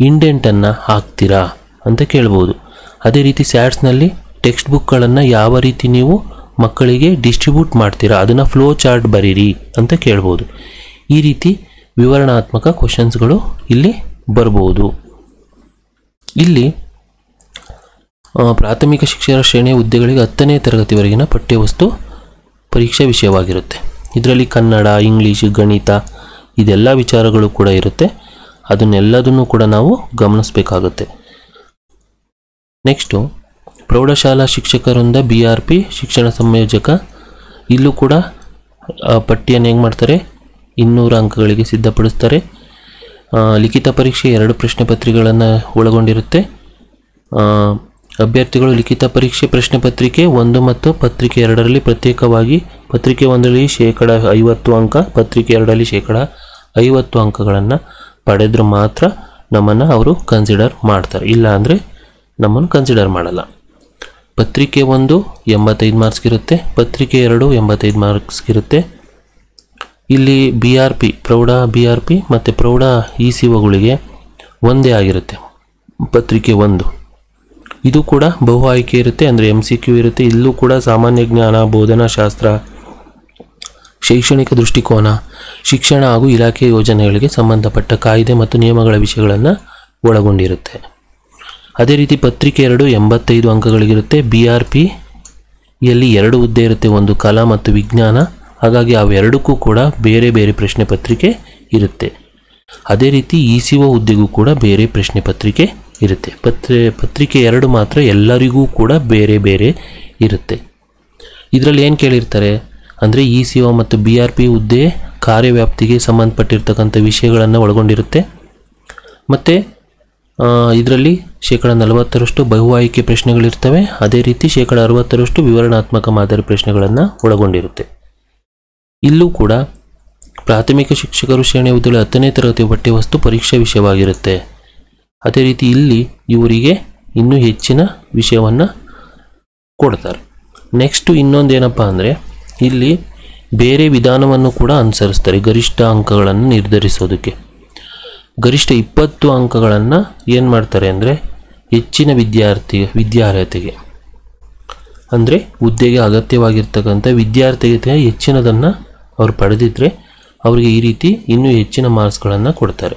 ಇಂಡೆಂಟನ್ನು ಹಾಕ್ತೀರಾ ಅಂತ ಕೇಳ್ಬೋದು. ಅದೇ ರೀತಿ ಸ್ಯಾಟ್ಸ್ನಲ್ಲಿ ಟೆಕ್ಸ್ಟ್ ಬುಕ್ಗಳನ್ನು ಯಾವ ರೀತಿ ನೀವು ಮಕ್ಕಳಿಗೆ ಡಿಸ್ಟ್ರಿಬ್ಯೂಟ್ ಮಾಡ್ತೀರಾ, ಅದನ್ನು ಫ್ಲೋ ಚಾರ್ಟ್ ಬರೀರಿ ಅಂತ ಕೇಳ್ಬೋದು. ಈ ರೀತಿ ವಿವರಣಾತ್ಮಕ ಕ್ವಶನ್ಸ್ಗಳು ಇಲ್ಲಿ ಬರ್ಬೋದು. ಇಲ್ಲಿ ಪ್ರಾಥಮಿಕ ಶಿಕ್ಷಣ ಶ್ರೇಣಿಯ ಹುದ್ದೆಗಳಿಗೆ 10ನೇ ತರಗತಿವರೆಗಿನ ಪಠ್ಯವಸ್ತು ಪರೀಕ್ಷಾ ವಿಷಯವಾಗಿರುತ್ತೆ. ಇದರಲ್ಲಿ ಕನ್ನಡ, ಇಂಗ್ಲೀಷ್, ಗಣಿತ ಇದೆಲ್ಲ ವಿಚಾರಗಳು ಕೂಡ ಇರುತ್ತೆ. ಅದನ್ನೆಲ್ಲದನ್ನು ಕೂಡ ನಾವು ಗಮನಿಸಬೇಕಾಗುತ್ತೆ. ನೆಕ್ಸ್ಟು ಪ್ರೌಢಶಾಲಾ ಶಿಕ್ಷಕರಿಂದ BRP ಶಿಕ್ಷಣ ಸಂಯೋಜಕ. ಇಲ್ಲೂ ಕೂಡ ಪಟ್ಟಿಯನ್ನು ಹೆಂಗೆ ಮಾಡ್ತಾರೆ, 200 ಅಂಕಗಳಿಗೆ ಸಿದ್ಧಪಡಿಸ್ತಾರೆ. ಲಿಖಿತ ಪರೀಕ್ಷೆ 2 ಪ್ರಶ್ನೆ ಪತ್ರಿಕೆಗಳನ್ನು ಒಳಗೊಂಡಿರುತ್ತೆ. ಅಭ್ಯರ್ಥಿಗಳು ಲಿಖಿತ ಪರೀಕ್ಷೆ ಪ್ರಶ್ನೆ ಪತ್ರಿಕೆ 1 ಮತ್ತು ಪತ್ರಿಕೆ 2ರಲ್ಲಿ ಪ್ರತ್ಯೇಕವಾಗಿ ಪತ್ರಿಕೆ 1ರಲ್ಲಿ 50% ಅಂಕ, ಪತ್ರಿಕೆ 2ರಲ್ಲಿ 50% ಅಂಕಗಳನ್ನು ಪಡೆದ್ರೆ ಮಾತ್ರ ನಮ್ಮನ್ನು ಅವರು ಕನ್ಸಿಡರ್ ಮಾಡ್ತಾರೆ, ಇಲ್ಲ ಅಂದರೆ ನಮ್ಮನ್ನು ಕನ್ಸಿಡರ್ ಮಾಡಲ್ಲ. ಪತ್ರಿಕೆ 1 85 ಮಾರ್ಕ್ಸ್ಗಿರುತ್ತೆ, ಪತ್ರಿಕೆ 2 85 ಮಾರ್ಕ್ಸ್ಗಿರುತ್ತೆ. ಇಲ್ಲಿ BRP ಪ್ರೌಢ BRP ಮತ್ತು ಪ್ರೌಢ ECOಗಳಿಗೆ ಒಂದೇ ಆಗಿರುತ್ತೆ ಪತ್ರಿಕೆ 1. ಇದು ಕೂಡ ಬಹು ಆಯ್ಕೆ ಇರುತ್ತೆ, ಅಂದರೆ MCQ ಇರುತ್ತೆ. ಇಲ್ಲೂ ಕೂಡ ಸಾಮಾನ್ಯ ಜ್ಞಾನ, ಬೋಧನಾಶಾಸ್ತ್ರ, ಶೈಕ್ಷಣಿಕ ದೃಷ್ಟಿಕೋನ, ಶಿಕ್ಷಣ ಹಾಗೂ ಇಲಾಖೆ ಯೋಜನೆಗಳಿಗೆ ಸಂಬಂಧಪಟ್ಟ ಕಾಯ್ದೆ ಮತ್ತು ನಿಯಮಗಳ ವಿಷಯಗಳನ್ನು ಒಳಗೊಂಡಿರುತ್ತೆ. ಅದೇ ರೀತಿ ಪತ್ರಿಕೆ 2 85 ಅಂಕಗಳಿಗಿರುತ್ತೆ. BRPಯಲ್ಲಿ 2 ಹುದ್ದೆ ಇರುತ್ತೆ, ಒಂದು ಕಲಾ ಮತ್ತು ವಿಜ್ಞಾನ. ಹಾಗಾಗಿ ಅವೆರಡಕ್ಕೂ ಕೂಡ ಬೇರೆ ಬೇರೆ ಪ್ರಶ್ನೆ ಪತ್ರಿಕೆ ಇರುತ್ತೆ. ಅದೇ ರೀತಿ ECO ಹುದ್ದೆಗೂ ಕೂಡ ಬೇರೆ ಪ್ರಶ್ನೆ ಪತ್ರಿಕೆ ಇರುತ್ತೆ. ಪತ್ರಿಕೆ 2 ಮಾತ್ರ ಎಲ್ಲರಿಗೂ ಕೂಡ ಬೇರೆ ಬೇರೆ ಇರುತ್ತೆ. ಇದರಲ್ಲಿ ಏನು ಕೇಳಿರ್ತಾರೆ ಅಂದರೆ ECO ಮತ್ತು BRP ಹುದ್ದೆ ಕಾರ್ಯವ್ಯಾಪ್ತಿಗೆ ಸಂಬಂಧಪಟ್ಟಿರ್ತಕ್ಕಂಥ ವಿಷಯಗಳನ್ನು ಒಳಗೊಂಡಿರುತ್ತೆ. ಮತ್ತು ಇದರಲ್ಲಿ 40% ಬಹು ಆಯ್ಕೆ ಪ್ರಶ್ನೆಗಳಿರ್ತವೆ. ಅದೇ ರೀತಿ 60% ವಿವರಣಾತ್ಮಕ ಮಾದರಿ ಪ್ರಶ್ನೆಗಳನ್ನು ಒಳಗೊಂಡಿರುತ್ತೆ. ಇಲ್ಲೂ ಕೂಡ ಪ್ರಾಥಮಿಕ ಶಿಕ್ಷಕರು ಶ್ರೇಣಿ ಹುದ್ದೆಗಳ 10ನೇ ತರಗತಿ ಪಠ್ಯವಸ್ತು ಪರೀಕ್ಷಾ ವಿಷಯವಾಗಿರುತ್ತೆ. ಅದೇ ರೀತಿ ಇಲ್ಲಿ ಇವರಿಗೆ ಇನ್ನೂ ಹೆಚ್ಚಿನ ವಿಷಯವನ್ನು ಕೊಡ್ತಾರೆ. ನೆಕ್ಸ್ಟು ಇನ್ನೊಂದೇನಪ್ಪ ಅಂದರೆ ಇಲ್ಲಿ ಬೇರೆ ವಿಧಾನವನ್ನು ಕೂಡ ಅನುಸರಿಸ್ತಾರೆ ಗರಿಷ್ಠ ಅಂಕಗಳನ್ನು ನಿರ್ಧರಿಸೋದಕ್ಕೆ. ಗರಿಷ್ಠ 20 ಅಂಕಗಳನ್ನು ಏನು ಮಾಡ್ತಾರೆ ಅಂದರೆ ಹೆಚ್ಚಿನ ವಿದ್ಯಾರ್ಹತೆಗೆ ಅಂದರೆ ಹುದ್ದೆಗೆ ಅಗತ್ಯವಾಗಿರ್ತಕ್ಕಂಥ ವಿದ್ಯಾರ್ಥಿಗೆ ಹೆಚ್ಚಿನದನ್ನು ಅವರು ಪಡೆದಿದ್ದರೆ ಅವರಿಗೆ ಈ ರೀತಿ ಇನ್ನೂ ಹೆಚ್ಚಿನ ಮಾರ್ಕ್ಸ್ಗಳನ್ನು ಕೊಡ್ತಾರೆ.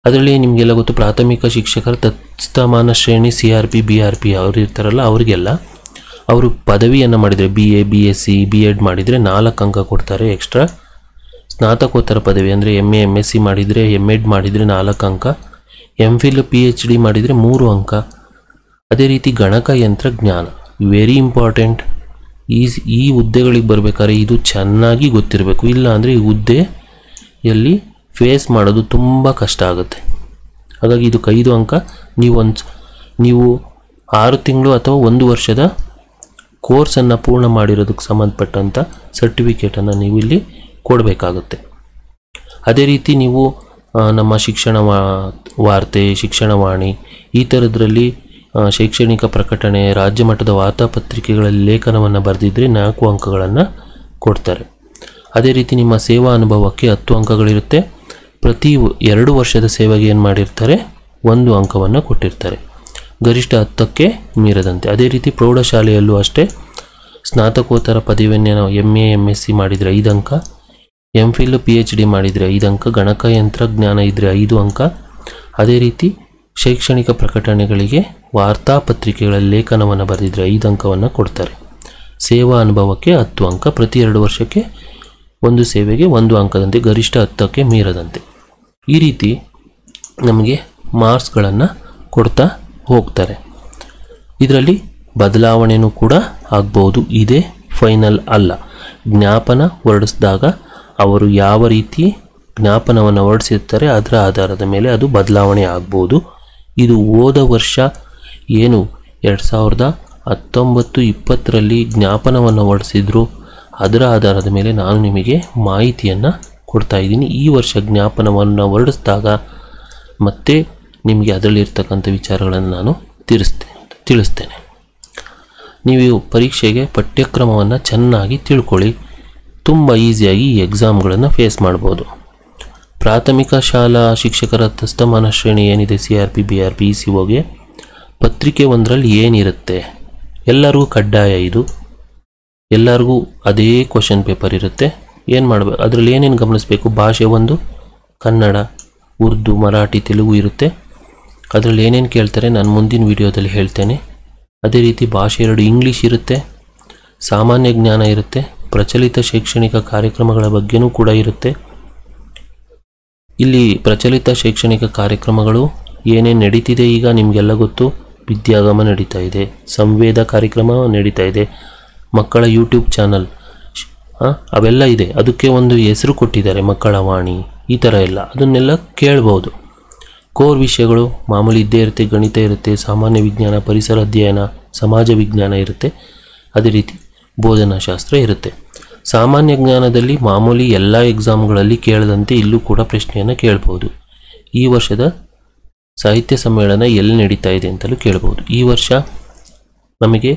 ಅದರಲ್ಲಿ ನಿಮಗೆಲ್ಲ ಗೊತ್ತು, ಪ್ರಾಥಮಿಕ ಶಿಕ್ಷಕರ ತತ್ಸಮಾನ ಶ್ರೇಣಿ CRP BRP ಅವರು ಇರ್ತಾರಲ್ಲ, ಅವರಿಗೆಲ್ಲ ಅವರು ಪದವಿಯನ್ನು ಮಾಡಿದರೆ BA BSc B.Ed ಮಾಡಿದರೆ 4 ಅಂಕ ಕೊಡ್ತಾರೆ ಎಕ್ಸ್ಟ್ರಾ. ಸ್ನಾತಕೋತ್ತರ ಪದವಿ ಅಂದರೆ MA MSc ಮಾಡಿದರೆ M.Ed ಮಾಡಿದರೆ 4 ಅಂಕ, MPhil PhD ಮಾಡಿದರೆ 3 ಅಂಕ. ಅದೇ ರೀತಿ ಗಣಕಯಂತ್ರ ಜ್ಞಾನ ವೆರಿ ಇಂಪಾರ್ಟೆಂಟ್. ಈ ಹುದ್ದೆಗಳಿಗೆ ಬರಬೇಕಾದ್ರೆ ಇದು ಚೆನ್ನಾಗಿ ಗೊತ್ತಿರಬೇಕು, ಇಲ್ಲ ಅಂದರೆ ಈ ಹುದ್ದೆಯಲ್ಲಿ ಫೇಸ್ ಮಾಡೋದು ತುಂಬ ಕಷ್ಟ ಆಗುತ್ತೆ. ಹಾಗಾಗಿ ಇದಕ್ಕೆ 5 ಅಂಕ. ನೀವು 6 ತಿಂಗಳು ಅಥವಾ 1 ವರ್ಷದ ಕೋರ್ಸನ್ನು ಪೂರ್ಣ ಮಾಡಿರೋದಕ್ಕೆ ಸಂಬಂಧಪಟ್ಟಂಥ ಸರ್ಟಿಫಿಕೇಟನ್ನು ನೀವು ಇಲ್ಲಿ ಕೊಡಬೇಕಾಗುತ್ತೆ. ಅದೇ ರೀತಿ ನೀವು ನಮ್ಮ ಶಿಕ್ಷಣ ವಾರ್ತೆ, ಶಿಕ್ಷಣವಾಣಿ ಈ ಥರದ್ರಲ್ಲಿ ಶೈಕ್ಷಣಿಕ ಪ್ರಕಟಣೆ, ರಾಜ್ಯ ಮಟ್ಟದ ವಾರ್ತಾಪತ್ರಿಕೆಗಳಲ್ಲಿ ಲೇಖನವನ್ನು ಬರೆದಿದ್ದರೆ 4 ಅಂಕಗಳನ್ನು ಕೊಡ್ತಾರೆ. ಅದೇ ರೀತಿ ನಿಮ್ಮ ಸೇವಾ ಅನುಭವಕ್ಕೆ 10 ಅಂಕಗಳಿರುತ್ತೆ. ಪ್ರತಿ 2 ವರ್ಷದ ಸೇವೆಗೆ ಏನು ಮಾಡಿರ್ತಾರೆ 1 ಅಂಕವನ್ನು ಕೊಟ್ಟಿರ್ತಾರೆ, ಗರಿಷ್ಠ 10ಕ್ಕೆ ಮೀರದಂತೆ. ಅದೇ ರೀತಿ ಪ್ರೌಢಶಾಲೆಯಲ್ಲೂ ಅಷ್ಟೇ, ಸ್ನಾತಕೋತ್ತರ ಪದವಿಯನ್ನು MA MSc ಮಾಡಿದರೆ 5 ಅಂಕ, MPhil PhD ಮಾಡಿದರೆ 5 ಅಂಕ, ಗಣಕಯಂತ್ರ ಜ್ಞಾನ ಇದ್ದರೆ 5 ಅಂಕ. ಅದೇ ರೀತಿ ಶೈಕ್ಷಣಿಕ ಪ್ರಕಟಣೆಗಳಿಗೆ ವಾರ್ತಾಪತ್ರಿಕೆಗಳಲ್ಲಿ ಲೇಖನವನ್ನು ಬರೆದಿದ್ದರೆ 5 ಅಂಕವನ್ನು ಕೊಡ್ತಾರೆ. ಸೇವಾ ಅನುಭವಕ್ಕೆ 10 ಅಂಕ, ಪ್ರತಿ 2 ವರ್ಷಕ್ಕೆ 1 ಸೇವೆಗೆ 1 ಅಂಕದಂತೆ, ಗರಿಷ್ಠ 10ಕ್ಕೆ ಮೀರದಂತೆ. ಈ ರೀತಿ ನಮಗೆ ಮಾರ್ಕ್ಸ್ಗಳನ್ನು ಕೊಡ್ತಾ ಹೋಗ್ತಾರೆ. ಇದರಲ್ಲಿ ಬದಲಾವಣೆಯೂ ಕೂಡ ಆಗ್ಬೋದು, ಇದೇ ಫೈನಲ್ ಅಲ್ಲ. ಜ್ಞಾಪನ ಹೊರಡಿಸಿದಾಗ ಅವರು ಯಾವ ರೀತಿ ಜ್ಞಾಪನವನ್ನು ಹೊರಡಿಸಿರ್ತಾರೆ ಅದರ ಆಧಾರದ ಮೇಲೆ ಅದು ಬದಲಾವಣೆ ಆಗ್ಬೋದು. ಇದು ಹೋದ ವರ್ಷ ಏನು 2019-20ರಲ್ಲಿ ಜ್ಞಾಪನವನ್ನು ಹೊರಡಿಸಿದ್ರು ಅದರ ಆಧಾರದ ಮೇಲೆ ನಾನು ನಿಮಗೆ ಮಾಹಿತಿಯನ್ನು ಕೊಡ್ತಾ ಇದ್ದೀನಿ. ಈ ವರ್ಷ ಜ್ಞಾಪನವನ್ನು ಹೊರಡಿಸಿದಾಗ ಮತ್ತೆ ನಿಮಗೆ ಅದರಲ್ಲಿರ್ತಕ್ಕಂಥ ವಿಚಾರಗಳನ್ನು ನಾನು ತಿಳಿಸ್ತೇನೆ. ನೀವು ಪರೀಕ್ಷೆಗೆ ಪಠ್ಯಕ್ರಮವನ್ನು ಚೆನ್ನಾಗಿ ತಿಳ್ಕೊಳ್ಳಿ, ತುಂಬ ಈಸಿಯಾಗಿ ಈ ಎಕ್ಸಾಮ್ಗಳನ್ನು ಫೇಸ್ ಮಾಡ್ಬೋದು. ಪ್ರಾಥಮಿಕ ಶಾಲಾ ಶಿಕ್ಷಕರ ತಸ್ತಮಾನ ಶ್ರೇಣಿ ಏನಿದೆ CRP BRP ECOಗೆ ಪತ್ರಿಕೆ 1ರಲ್ಲಿ ಏನಿರುತ್ತೆ ಎಲ್ಲರಿಗೂ ಕಡ್ಡಾಯ, ಇದು ಎಲ್ಲರಿಗೂ ಅದೇ ಕ್ವಶನ್ ಪೇಪರ್ ಇರುತ್ತೆ. ಏನು ಮಾಡಬೇಕು ಅದರಲ್ಲಿ ಏನೇನು ಗಮನಿಸಬೇಕು, ಭಾಷೆ 1 ಕನ್ನಡ, ಉರ್ದು, ಮರಾಠಿ, ತೆಲುಗು ಇರುತ್ತೆ. ಅದರಲ್ಲಿ ಏನೇನು ಕೇಳ್ತಾರೆ ನಾನು ಮುಂದಿನ ವಿಡಿಯೋದಲ್ಲಿ ಹೇಳ್ತೇನೆ. ಅದೇ ರೀತಿ ಭಾಷೆ 2 ಇಂಗ್ಲೀಷ್ ಇರುತ್ತೆ, ಸಾಮಾನ್ಯ ಜ್ಞಾನ ಇರುತ್ತೆ, ಪ್ರಚಲಿತ ಶೈಕ್ಷಣಿಕ ಕಾರ್ಯಕ್ರಮಗಳ ಬಗ್ಗೆನೂ ಕೂಡ ಇರುತ್ತೆ. ಇಲ್ಲಿ ಪ್ರಚಲಿತ ಶೈಕ್ಷಣಿಕ ಕಾರ್ಯಕ್ರಮಗಳು ಏನೇನು ನಡೀತಿದೆ ಈಗ ನಿಮಗೆಲ್ಲ ಗೊತ್ತು. ವಿದ್ಯಾಗಮ ನಡೀತಾ ಇದೆ, ಸಂವೇದ ಕಾರ್ಯಕ್ರಮ ನಡೀತಾ ಇದೆ, ಮಕ್ಕಳ ಯೂಟ್ಯೂಬ್ ಚಾನಲ್ ಅವೆಲ್ಲ ಇದೆ. ಅದಕ್ಕೆ ಒಂದು ಹೆಸರು ಕೊಟ್ಟಿದ್ದಾರೆ, ಮಕ್ಕಳ ವಾಣಿ, ಈ ಥರ ಎಲ್ಲ ಅದನ್ನೆಲ್ಲ ಕೇಳ್ಬೋದು. ಕೋರ್ ವಿಷಯಗಳು ಮಾಮೂಲಿ ಇದ್ದೇ ಇರುತ್ತೆ. ಗಣಿತ ಇರುತ್ತೆ, ಸಾಮಾನ್ಯ ವಿಜ್ಞಾನ, ಪರಿಸರ ಅಧ್ಯಯನ, ಸಮಾಜ ವಿಜ್ಞಾನ ಇರುತ್ತೆ. ಅದೇ ರೀತಿ ಬೋಧನಾಶಾಸ್ತ್ರ ಇರುತ್ತೆ. ಸಾಮಾನ್ಯ ಜ್ಞಾನದಲ್ಲಿ ಮಾಮೂಲಿ ಎಲ್ಲ ಎಕ್ಸಾಮ್ಗಳಲ್ಲಿ ಕೇಳದಂತೆ ಇಲ್ಲೂ ಕೂಡ ಪ್ರಶ್ನೆಯನ್ನು ಕೇಳ್ಬೋದು. ಈ ವರ್ಷದ ಸಾಹಿತ್ಯ ಸಮ್ಮೇಳನ ಎಲ್ಲಿ ನಡೀತಾ ಇದೆ ಅಂತಲೂ ಕೇಳ್ಬೋದು. ಈ ವರ್ಷ ನಮಗೆ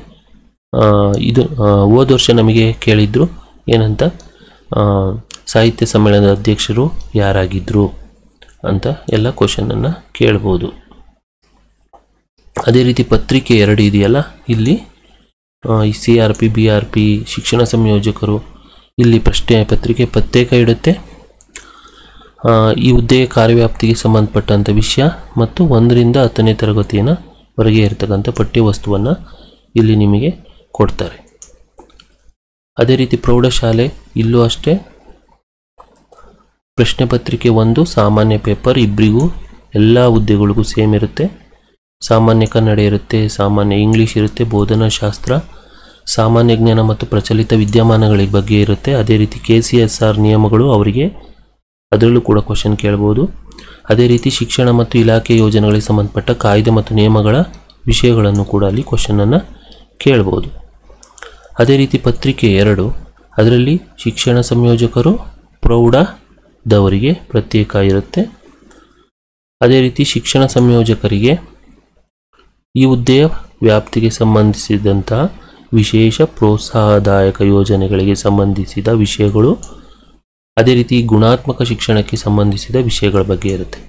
ಹೋದ ವರ್ಷ ನಮಗೆ ಕೇಳಿದ್ರು ಏನಂತ, ಸಾಹಿತ್ಯ ಸಮ್ಮೇಳನದ ಅಧ್ಯಕ್ಷರು ಯಾರಾಗಿದ್ದರು ಅಂತ ಎಲ್ಲ ಕ್ವಶನನ್ನು ಕೇಳ್ಬೋದು. ಅದೇ ರೀತಿ ಪತ್ರಿಕೆ 2 ಇದೆಯಲ್ಲ, ಇಲ್ಲಿ CRP BRP ಶಿಕ್ಷಣ ಸಂಯೋಜಕರು, ಇಲ್ಲಿ ಪತ್ರಿಕೆ ಪ್ರತ್ಯೇಕ ಇಡುತ್ತೆ. ಈ ಹುದ್ದೆಯ ಕಾರ್ಯವ್ಯಾಪ್ತಿಗೆ ಸಂಬಂಧಪಟ್ಟಂಥ ವಿಷಯ ಮತ್ತು 1ರಿಂದ 10ನೇ ತರಗತಿಯವರೆಗೆ ಇರತಕ್ಕಂಥ ಪಠ್ಯವಸ್ತುವನ್ನು ಇಲ್ಲಿ ನಿಮಗೆ ಕೊಡ್ತಾರೆ. ಅದೇ ರೀತಿ ಪ್ರೌಢಶಾಲೆ, ಇಲ್ಲೂ ಅಷ್ಟೇ ಪ್ರಶ್ನೆ ಪತ್ರಿಕೆ 1 ಸಾಮಾನ್ಯ ಪೇಪರ್ ಇಬ್ಬರಿಗೂ ಎಲ್ಲ ಹುದ್ದೆಗಳಿಗೂ ಸೇಮ್ ಇರುತ್ತೆ. ಸಾಮಾನ್ಯ ಕನ್ನಡ ಇರುತ್ತೆ, ಸಾಮಾನ್ಯ ಇಂಗ್ಲೀಷ್ ಇರುತ್ತೆ, ಬೋಧನಾಶಾಸ್ತ್ರ, ಸಾಮಾನ್ಯ ಜ್ಞಾನ ಮತ್ತು ಪ್ರಚಲಿತ ವಿದ್ಯಮಾನಗಳ ಬಗ್ಗೆ ಇರುತ್ತೆ. ಅದೇ ರೀತಿ KCSR ನಿಯಮಗಳು ಅವರಿಗೆ, ಅದರಲ್ಲೂ ಕೂಡ ಕ್ವಶನ್ ಕೇಳ್ಬೋದು. ಅದೇ ರೀತಿ ಶಿಕ್ಷಣ ಮತ್ತು ಇಲಾಖೆ ಯೋಜನೆಗಳಿಗೆ ಸಂಬಂಧಪಟ್ಟ ಕಾಯ್ದೆ ಮತ್ತು ನಿಯಮಗಳ ವಿಷಯಗಳನ್ನು ಕೂಡ ಅಲ್ಲಿ ಕ್ವಶನನ್ನು ಕೇಳ್ಬೋದು. ಅದೇ ರೀತಿ ಪತ್ರಿಕೆ 2 ಅದರಲ್ಲಿ ಶಿಕ್ಷಣ ಸಂಯೋಜಕರು ಪ್ರೌಢದವರಿಗೆ ಪ್ರತ್ಯೇಕ ಇರುತ್ತೆ. ಅದೇ ರೀತಿ ಶಿಕ್ಷಣ ಸಂಯೋಜಕರಿಗೆ ಈ ಹುದ್ದೆಯ ವ್ಯಾಪ್ತಿಗೆ ಸಂಬಂಧಿಸಿದಂತಹ ವಿಶೇಷ ಪ್ರೋತ್ಸಾಹದಾಯಕ ಯೋಜನೆಗಳಿಗೆ ಸಂಬಂಧಿಸಿದ ವಿಷಯಗಳು, ಅದೇ ರೀತಿ ಗುಣಾತ್ಮಕ ಶಿಕ್ಷಣಕ್ಕೆ ಸಂಬಂಧಿಸಿದ ವಿಷಯಗಳ ಬಗ್ಗೆ ಇರುತ್ತೆ.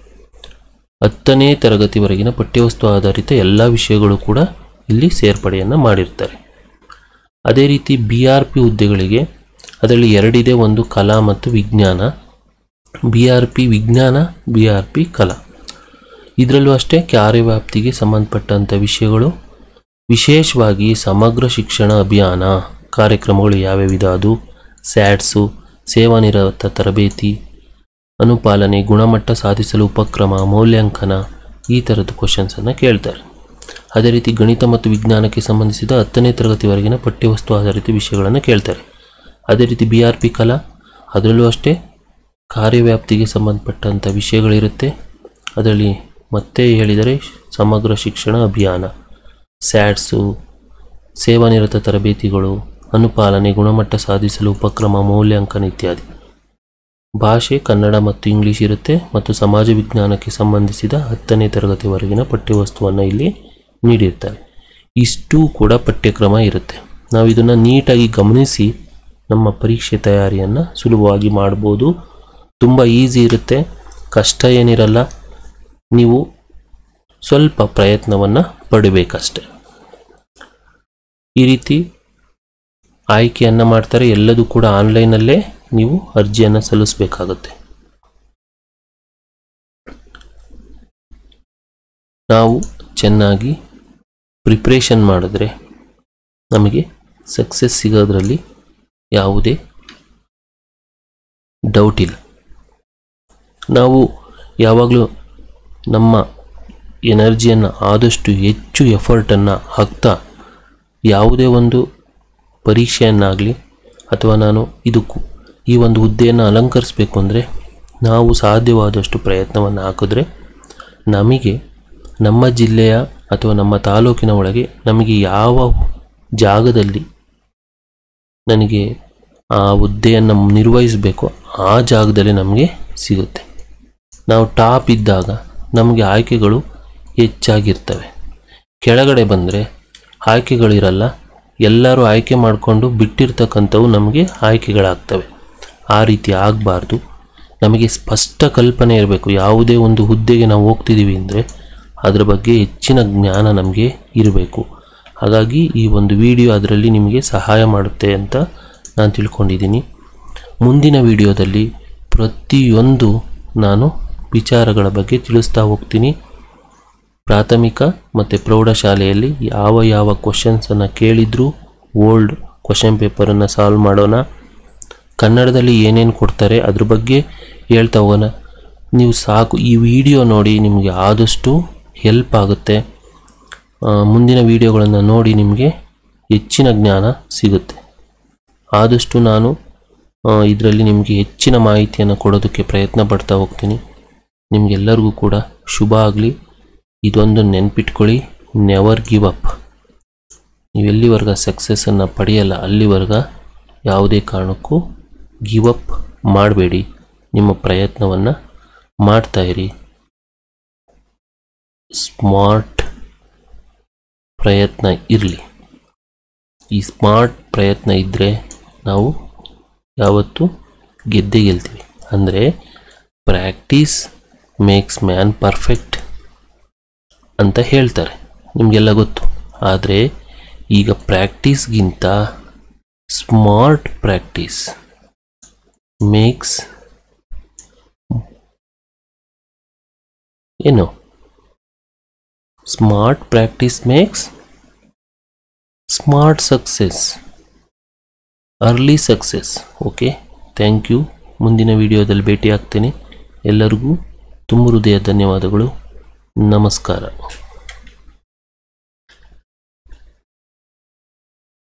10ನೇ ತರಗತಿವರೆಗಿನ ಪಠ್ಯವಸ್ತು ಆಧಾರಿತ ಎಲ್ಲ ವಿಷಯಗಳು ಕೂಡ ಇಲ್ಲಿ ಸೇರ್ಪಡೆಯನ್ನು ಮಾಡಿರ್ತಾರೆ. ಅದೇ ರೀತಿ BRP ಹುದ್ದೆಗಳಿಗೆ ಅದರಲ್ಲಿ 2 ಇದೆ, ಒಂದು ಕಲಾ ಮತ್ತು ವಿಜ್ಞಾನ. BRP ವಿಜ್ಞಾನ, BRP ಕಲಾ. ಇದರಲ್ಲೂ ಅಷ್ಟೇ ಕಾರ್ಯವ್ಯಾಪ್ತಿಗೆ ಸಂಬಂಧಪಟ್ಟಂಥ ವಿಷಯಗಳು, ವಿಶೇಷವಾಗಿ ಸಮಗ್ರ ಶಿಕ್ಷಣ ಅಭಿಯಾನ ಕಾರ್ಯಕ್ರಮಗಳು ಯಾವ್ಯಾವಿದೆ ಅದು, ಸ್ಯಾಟ್ಸು, ಸೇವಾನಿರತ ತರಬೇತಿ, ಅನುಪಾಲನೆ, ಗುಣಮಟ್ಟ ಸಾಧಿಸಲು ಉಪಕ್ರಮ, ಮೌಲ್ಯಾಂಕನ, ಈ ಥರದ ಕ್ವಶನ್ಸನ್ನು ಕೇಳ್ತಾರೆ. ಅದೇ ರೀತಿ ಗಣಿತ ಮತ್ತು ವಿಜ್ಞಾನಕ್ಕೆ ಸಂಬಂಧಿಸಿದ 10ನೇ ತರಗತಿವರೆಗಿನ ಪಠ್ಯವಸ್ತು ಆಧಾರಿತ ವಿಷಯಗಳನ್ನು ಕೇಳ್ತಾರೆ. ಅದೇ ರೀತಿ BRP ಕಲಾ, ಅದರಲ್ಲೂ ಅಷ್ಟೇ ಕಾರ್ಯವ್ಯಾಪ್ತಿಗೆ ಸಂಬಂಧಪಟ್ಟಂಥ ವಿಷಯಗಳಿರುತ್ತೆ. ಅದರಲ್ಲಿ ಮತ್ತೆ ಹೇಳಿದರೆ ಸಮಗ್ರ ಶಿಕ್ಷಣ ಅಭಿಯಾನ, ಸ್ಯಾಟ್ಸು, ಸೇವಾನಿರತ ತರಬೇತಿಗಳು, ಅನುಪಾಲನೆ, ಗುಣಮಟ್ಟ ಸಾಧಿಸಲು ಉಪಕ್ರಮ, ಮೌಲ್ಯಾಂಕನ ಇತ್ಯಾದಿ. ಭಾಷೆ ಕನ್ನಡ ಮತ್ತು ಇಂಗ್ಲೀಷ್ ಇರುತ್ತೆ ಮತ್ತು ಸಮಾಜ ವಿಜ್ಞಾನಕ್ಕೆ ಸಂಬಂಧಿಸಿದ 10ನೇ ತರಗತಿವರೆಗಿನ ಪಠ್ಯವಸ್ತುವನ್ನು ಇಲ್ಲಿ ನೀಡಿರ್ತಾರೆ. ಇಷ್ಟೂ ಕೂಡ ಪಠ್ಯಕ್ರಮ ಇರುತ್ತೆ. ನಾವು ಇದನ್ನು ನೀಟಾಗಿ ಗಮನಿಸಿ ನಮ್ಮ ಪರೀಕ್ಷೆ ತಯಾರಿಯನ್ನು ಸುಲಭವಾಗಿ ಮಾಡ್ಬೋದು. ತುಂಬ ಈಸಿ ಇರುತ್ತೆ, ಕಷ್ಟ ಏನಿರಲ್ಲ. ನೀವು ಸ್ವಲ್ಪ ಪ್ರಯತ್ನವನ್ನು ಪಡಬೇಕಷ್ಟೆ. ಈ ರೀತಿ ಆಯ್ಕೆಯನ್ನು ಮಾಡ್ತಾರೆ. ಎಲ್ಲದೂ ಕೂಡ ಆನ್ಲೈನಲ್ಲೇ ನೀವು ಅರ್ಜಿಯನ್ನು ಸಲ್ಲಿಸಬೇಕಾಗುತ್ತೆ. ನಾವು ಚೆನ್ನಾಗಿ ಪ್ರಿಪ್ರೇಷನ್ ಮಾಡಿದ್ರೆ ನಮಗೆ ಸಕ್ಸಸ್ ಸಿಗೋದ್ರಲ್ಲಿ ಯಾವುದೇ ಡೌಟ್ ಇಲ್ಲ. ನಾವು ಯಾವಾಗಲೂ ನಮ್ಮ ಎನರ್ಜಿಯನ್ನು ಆದಷ್ಟು ಹೆಚ್ಚು ಎಫರ್ಟನ್ನು ಹಾಕ್ತಾ ಯಾವುದೇ ಒಂದು ಪರೀಕ್ಷೆಯನ್ನಾಗಲಿ ಅಥವಾ ನಾನು ಈ ಒಂದು ಹುದ್ದೆಯನ್ನು ಅಲಂಕರಿಸಬೇಕು ಅಂದರೆ ನಾವು ಸಾಧ್ಯವಾದಷ್ಟು ಪ್ರಯತ್ನವನ್ನು ಹಾಕಿದ್ರೆ ನಮಗೆ ನಮ್ಮ ಜಿಲ್ಲೆಯ ಅಥವಾ ನಮ್ಮ ತಾಲೂಕಿನ ಒಳಗೆ ನಮಗೆ ಯಾವ ಜಾಗದಲ್ಲಿ ನನಗೆ ಆ ಹುದ್ದೆಯನ್ನು ನಿರ್ವಹಿಸಬೇಕು ಆ ಜಾಗದಲ್ಲಿ ನಮಗೆ ಸಿಗುತ್ತೆ. ನಾವು ಟಾಪ್ ಇದ್ದಾಗ ನಮಗೆ ಆಯ್ಕೆಗಳು ಹೆಚ್ಚಾಗಿರ್ತವೆ. ಕೆಳಗಡೆ ಬಂದರೆ ಆಯ್ಕೆಗಳಿರಲ್ಲ. ಎಲ್ಲರೂ ಆಯ್ಕೆ ಮಾಡಿಕೊಂಡು ಬಿಟ್ಟಿರ್ತಕ್ಕಂಥವು ನಮಗೆ ಆಯ್ಕೆಗಳಾಗ್ತವೆ. ಆ ರೀತಿ ಆಗಬಾರ್ದು. ನಮಗೆ ಸ್ಪಷ್ಟ ಕಲ್ಪನೆ ಇರಬೇಕು. ಯಾವುದೇ ಒಂದು ಹುದ್ದೆಗೆ ನಾವು ಹೋಗ್ತಿದ್ದೀವಿ ಅಂದರೆ ಅದರ ಬಗ್ಗೆ ಹೆಚ್ಚಿನ ಜ್ಞಾನ ನಮಗೆ ಇರಬೇಕು. ಹಾಗಾಗಿ ಈ ಒಂದು ವಿಡಿಯೋ ಅದರಲ್ಲಿ ನಿಮಗೆ ಸಹಾಯ ಮಾಡುತ್ತೆ ಅಂತ ನಾನು ತಿಳ್ಕೊಂಡಿದ್ದೀನಿ. ಮುಂದಿನ ವಿಡಿಯೋದಲ್ಲಿ ಪ್ರತಿಯೊಂದು ನಾನು ವಿಚಾರಗಳ ಬಗ್ಗೆ ತಿಳಿಸ್ತಾ ಹೋಗ್ತೀನಿ. ಪ್ರಾಥಮಿಕ ಮತ್ತು ಪ್ರೌಢಶಾಲೆಯಲ್ಲಿ ಯಾವ ಕ್ವಶನ್ಸನ್ನು ಕೇಳಿದ್ರು, ಓಲ್ಡ್ ಕ್ವಶನ್ ಪೇಪರನ್ನು ಸಾಲ್ವ್ ಮಾಡೋಣ. ಕನ್ನಡದಲ್ಲಿ ಏನೇನು ಕೊಡ್ತಾರೆ ಅದ್ರ ಬಗ್ಗೆ ಹೇಳ್ತಾ ಹೋಗೋಣ. ನೀವು ಸಾಕು ಈ ವಿಡಿಯೋ ನೋಡಿ, ನಿಮಗೆ ಆದಷ್ಟು ಹೆಲ್ಪ್ ಆಗುತ್ತೆ. ಮುಂದಿನ ವಿಡಿಯೋಗಳನ್ನು ನೋಡಿ ನಿಮಗೆ ಹೆಚ್ಚಿನ ಜ್ಞಾನ ಸಿಗುತ್ತೆ. ಆದಷ್ಟು ನಾನು ಇದರಲ್ಲಿ ನಿಮಗೆ ಹೆಚ್ಚಿನ ಮಾಹಿತಿಯನ್ನು ಕೊಡೋದಕ್ಕೆ ಪ್ರಯತ್ನ ಪಡ್ತಾ ಹೋಗ್ತೀನಿ. ನಿಮಗೆಲ್ಲರಿಗೂ ಕೂಡ ಶುಭ ಆಗಲಿ. ಇದೊಂದು ನೆನ್ಪಿಟ್ಕೊಳ್ಳಿ, ನೆವರ್ ಗಿವ್ ಅಪ್. ನೀವೆಲ್ಲಿವರೆಗೆ ಸಕ್ಸಸ್ಸನ್ನು ಪಡೆಯಲ್ಲ ಅಲ್ಲಿವರೆಗೆ ಯಾವುದೇ ಕಾರಣಕ್ಕೂ ಗಿವ್ ಅಪ್ ಮಾಡಬೇಡಿ. ನಿಮ್ಮ ಪ್ರಯತ್ನವನ್ನು ಮಾಡ್ತಾಯಿರಿ. ಸ್ಮಾರ್ಟ್ ಪ್ರಯತ್ನ ಇರಲಿ. ಈ ಸ್ಮಾರ್ಟ್ ಪ್ರಯತ್ನ ಇದ್ದರೆ ನಾವು ಯಾವತ್ತೂ ಗೆದ್ದೇ ಗೆಲ್ತೀವಿ. ಅಂದರೆ ಪ್ರಾಕ್ಟೀಸ್ ಮೇಕ್ಸ್ ಮ್ಯಾನ್ ಪರ್ಫೆಕ್ಟ್ ಅಂತ ಹೇಳ್ತಾರೆ, ನಿಮಗೆಲ್ಲ ಗೊತ್ತು. ಆದರೆ ಈಗ ಪ್ರಾಕ್ಟೀಸ್ಗಿಂತ ಸ್ಮಾರ್ಟ್ ಪ್ರಾಕ್ಟೀಸ್ ಮೇಕ್ಸ್ ಏನು smart practice makes smart success, early success. Okay, thank you. ಮುಂದಿನ ವಿಡಿಯೋದಲ್ಲಿ ಭೇಟಿ ಆಗ್ತೇನೆ. ಎಲ್ಲರಿಗೂ ತುಂಬ ಹೃದಯ ಧನ್ಯವಾದಗಳು. ನಮಸ್ಕಾರ.